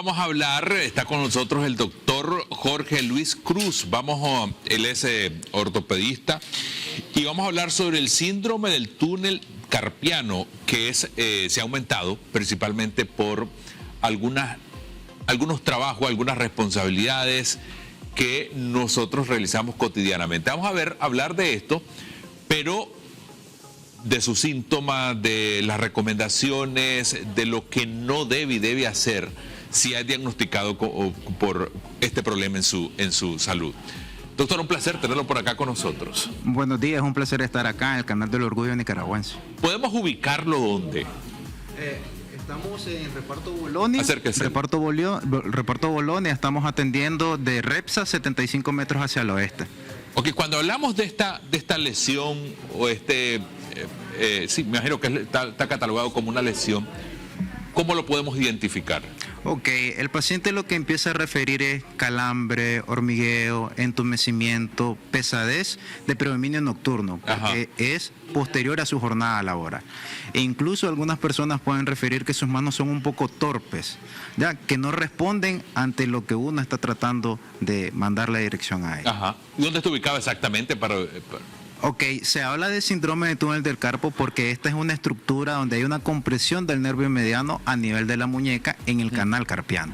vamos a hablar, está con nosotros el doctor Jorge Luis Cruz. Él es ortopedista y vamos a hablar sobre el síndrome del túnel carpiano, que se ha aumentado principalmente por algunos trabajos, algunas responsabilidades que nosotros realizamos cotidianamente. Vamos a hablar de esto, pero de sus síntomas, de las recomendaciones, de lo que no debe y debe hacer si ha diagnosticado por este problema en su salud. Doctor, un placer tenerlo por acá con nosotros. Buenos días, es un placer estar acá en el canal del Orgullo Nicaragüense. ¿Podemos ubicarlo dónde? Estamos en Reparto Bolonia. Acérquese. Reparto Bolonia, estamos atendiendo de Repsa 75 metros hacia el oeste. Ok, cuando hablamos de esta lesión o sí, me imagino que está catalogado como una lesión, ¿cómo lo podemos identificar? Ok, el paciente lo que empieza a referir es calambre, hormigueo, entumecimiento, pesadez de predominio nocturno, porque es posterior a su jornada laboral. E incluso algunas personas pueden referir que sus manos son un poco torpes, ya que no responden ante lo que uno está tratando de mandar la dirección a ellos. ¿Y dónde está ubicado exactamente Ok, se habla de síndrome de túnel del carpo porque esta es una estructura donde hay una compresión del nervio mediano a nivel de la muñeca en el canal carpiano,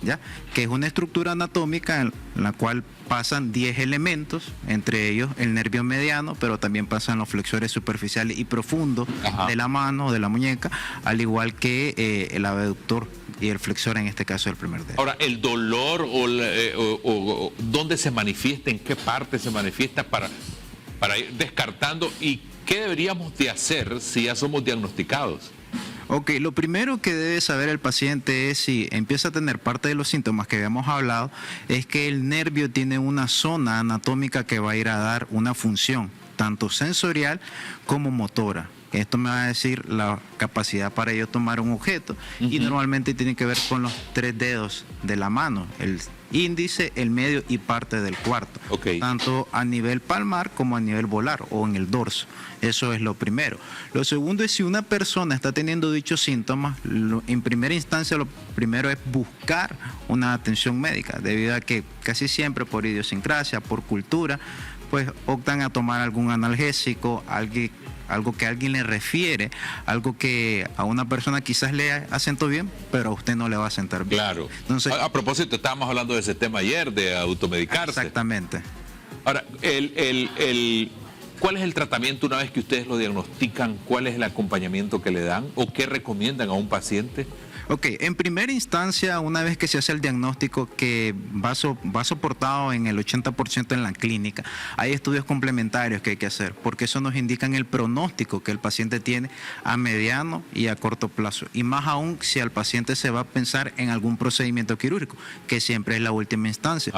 ¿ya? Que es una estructura anatómica en la cual pasan 10 elementos, entre ellos el nervio mediano, pero también pasan los flexores superficiales y profundos de la mano o de la muñeca, al igual que el abductor y el flexor, en este caso el primer dedo. Ahora, el dolor o dónde se manifiesta, en qué parte se manifiesta para ir descartando, y qué deberíamos de hacer si ya somos diagnosticados. Ok, lo primero que debe saber el paciente es, si empieza a tener parte de los síntomas que habíamos hablado, es que el nervio tiene una zona anatómica que va a ir a dar una función, tanto sensorial como motora. Esto me va a decir la capacidad para ello tomar un objeto, y normalmente tiene que ver con los 3 dedos de la mano, el índice, el medio y parte del cuarto, tanto a nivel palmar como a nivel volar o en el dorso. Eso es lo primero. Lo segundo es, si una persona está teniendo dichos síntomas, en primera instancia lo primero es buscar una atención médica, debido a que casi siempre por idiosincrasia, por cultura, pues optan a tomar algún analgésico, algo que alguien le refiere, algo que a una persona quizás le asentó bien, pero a usted no le va a sentar bien. Claro. Entonces, a propósito, estábamos hablando de ese tema ayer, de automedicarse. Exactamente. Ahora, ¿cuál es el tratamiento una vez que ustedes lo diagnostican? ¿Cuál es el acompañamiento que le dan o qué recomiendan a un paciente? Ok, en primera instancia, una vez que se hace el diagnóstico, que va soportado en el 80% en la clínica, hay estudios complementarios que hay que hacer, porque eso nos indica el pronóstico que el paciente tiene a mediano y a corto plazo, y más aún si al paciente se va a pensar en algún procedimiento quirúrgico, que siempre es la última instancia.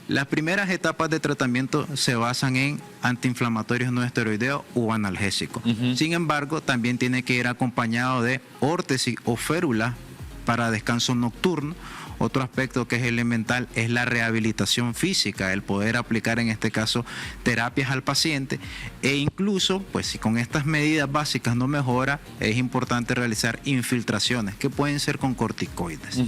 Las primeras etapas de tratamiento se basan en antiinflamatorios no esteroideos o analgésicos. Sin embargo, también tiene que ir acompañado de órtesis o férula para descanso nocturno. Otro aspecto que es elemental es la rehabilitación física, el poder aplicar en este caso terapias al paciente, e incluso, pues si con estas medidas básicas no mejora, es importante realizar infiltraciones que pueden ser con corticoides.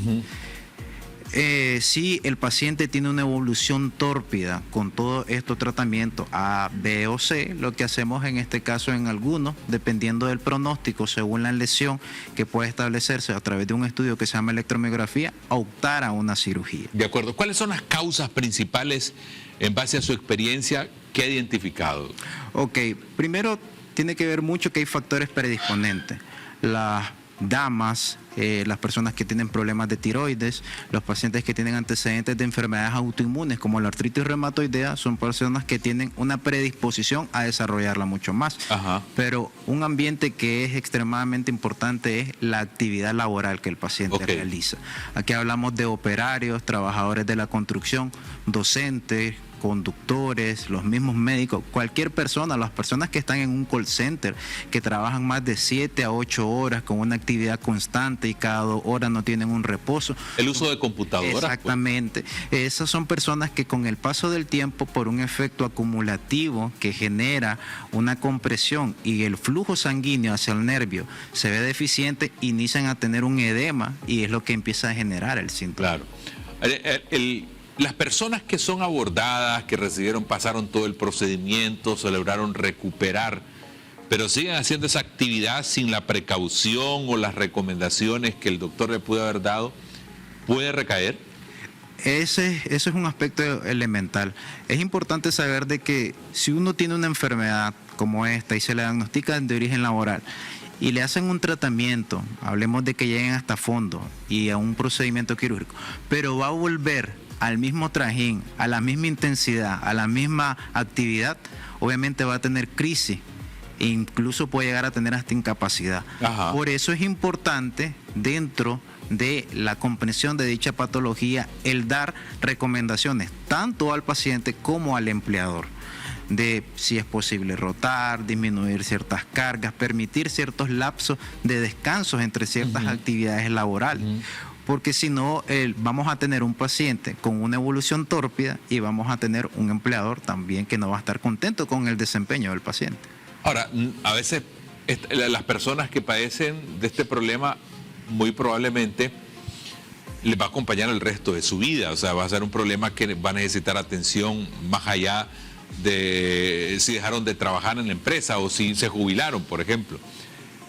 Si el paciente tiene una evolución tórpida con todo estos tratamientos A, B o C, lo que hacemos en este caso en algunos, dependiendo del pronóstico, según la lesión que puede establecerse a través de un estudio que se llama electromiografía, optar a una cirugía. De acuerdo. ¿Cuáles son las causas principales, en base a su experiencia, que ha identificado? Ok, primero tiene que ver mucho que hay factores predisponentes. Las damas, las personas que tienen problemas de tiroides, los pacientes que tienen antecedentes de enfermedades autoinmunes como la artritis reumatoidea, son personas que tienen una predisposición a desarrollarla mucho más. Pero un ambiente que es extremadamente importante es la actividad laboral que el paciente realiza. Aquí hablamos de operarios, trabajadores de la construcción, docentes, conductores, los mismos médicos, cualquier persona, las personas que están en un call center, que trabajan más de 7 a 8 horas con una actividad constante y cada 2 horas no tienen un reposo. El uso de computadoras. Exactamente. Pues. Esas son personas que con el paso del tiempo, por un efecto acumulativo que genera una compresión y el flujo sanguíneo hacia el nervio se ve deficiente, inician a tener un edema y es lo que empieza a generar el síntoma. Claro. Las personas que son abordadas, que pasaron todo el procedimiento, se lograron recuperar, pero siguen haciendo esa actividad sin la precaución o las recomendaciones que el doctor le pudo haber dado, ¿puede recaer? Ese es un aspecto elemental. Es importante saber de que si uno tiene una enfermedad como esta y se le diagnostica de origen laboral y le hacen un tratamiento, hablemos de que lleguen hasta fondo y a un procedimiento quirúrgico, pero va a volver al mismo trajín, a la misma intensidad, a la misma actividad, obviamente va a tener crisis e incluso puede llegar a tener hasta incapacidad. Ajá. Por eso es importante, dentro de la comprensión de dicha patología, el dar recomendaciones tanto al paciente como al empleador, de si es posible rotar, disminuir ciertas cargas, permitir ciertos lapsos de descansos entre ciertas actividades laborales. Porque si no, vamos a tener un paciente con una evolución tórpida y vamos a tener un empleador también que no va a estar contento con el desempeño del paciente. Ahora, a veces las personas que padecen de este problema muy probablemente les va a acompañar el resto de su vida. O sea, va a ser un problema que va a necesitar atención más allá de si dejaron de trabajar en la empresa o si se jubilaron, por ejemplo.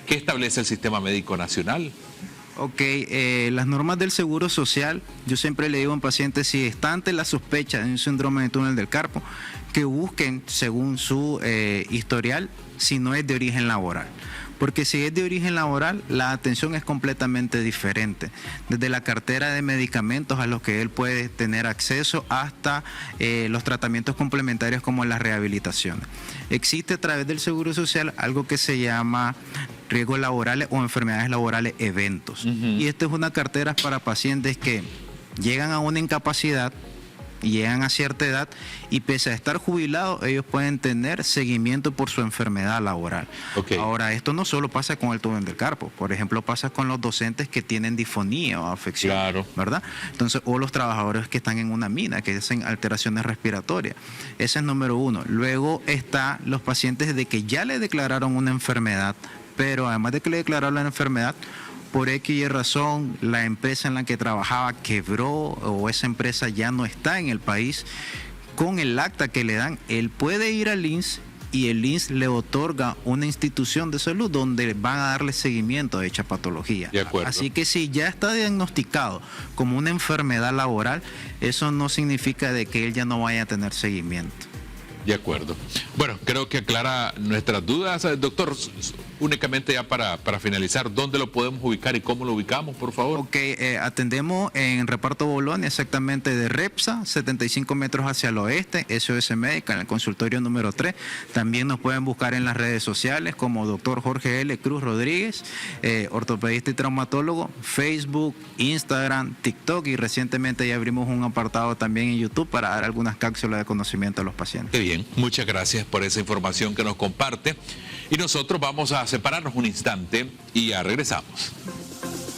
¿Qué establece el Sistema Médico Nacional? Ok, las normas del Seguro Social, yo siempre le digo a un paciente, si está ante la sospecha de un síndrome de túnel del carpo, que busquen según su historial si no es de origen laboral. Porque si es de origen laboral, la atención es completamente diferente. Desde la cartera de medicamentos a los que él puede tener acceso hasta los tratamientos complementarios como las rehabilitaciones. Existe a través del Seguro Social algo que se llama riesgos laborales o enfermedades laborales eventos. Y esta es una cartera para pacientes que llegan a una incapacidad, llegan a cierta edad y pese a estar jubilados, ellos pueden tener seguimiento por su enfermedad laboral. Okay. Ahora, esto no solo pasa con el túnel del carpo, por ejemplo, pasa con los docentes que tienen disfonía o afección, claro, ¿verdad? Entonces, o los trabajadores que están en una mina, que hacen alteraciones respiratorias. Ese es número uno. Luego está los pacientes de que ya le declararon una enfermedad, pero además de que le declararon la enfermedad, por X y razón, la empresa en la que trabajaba quebró o esa empresa ya no está en el país, con el acta que le dan, él puede ir al INSS y el INSS le otorga una institución de salud donde van a darle seguimiento a dicha patología. De acuerdo. Así que si ya está diagnosticado como una enfermedad laboral, eso no significa de que él ya no vaya a tener seguimiento. De acuerdo. Bueno, creo que aclara nuestras dudas. Doctor, únicamente ya para finalizar, ¿dónde lo podemos ubicar y cómo lo ubicamos, por favor? Ok, atendemos en Reparto Bolonia, exactamente de Repsa, 75 metros hacia el oeste, SOS Médica, en el consultorio número 3. También nos pueden buscar en las redes sociales como Dr. Jorge L. Cruz Rodríguez, ortopedista y traumatólogo, Facebook, Instagram, TikTok y recientemente ya abrimos un apartado también en YouTube para dar algunas cápsulas de conocimiento a los pacientes. Qué bien, muchas gracias por esa información que nos comparte y nosotros vamos a separarnos un instante y ya regresamos.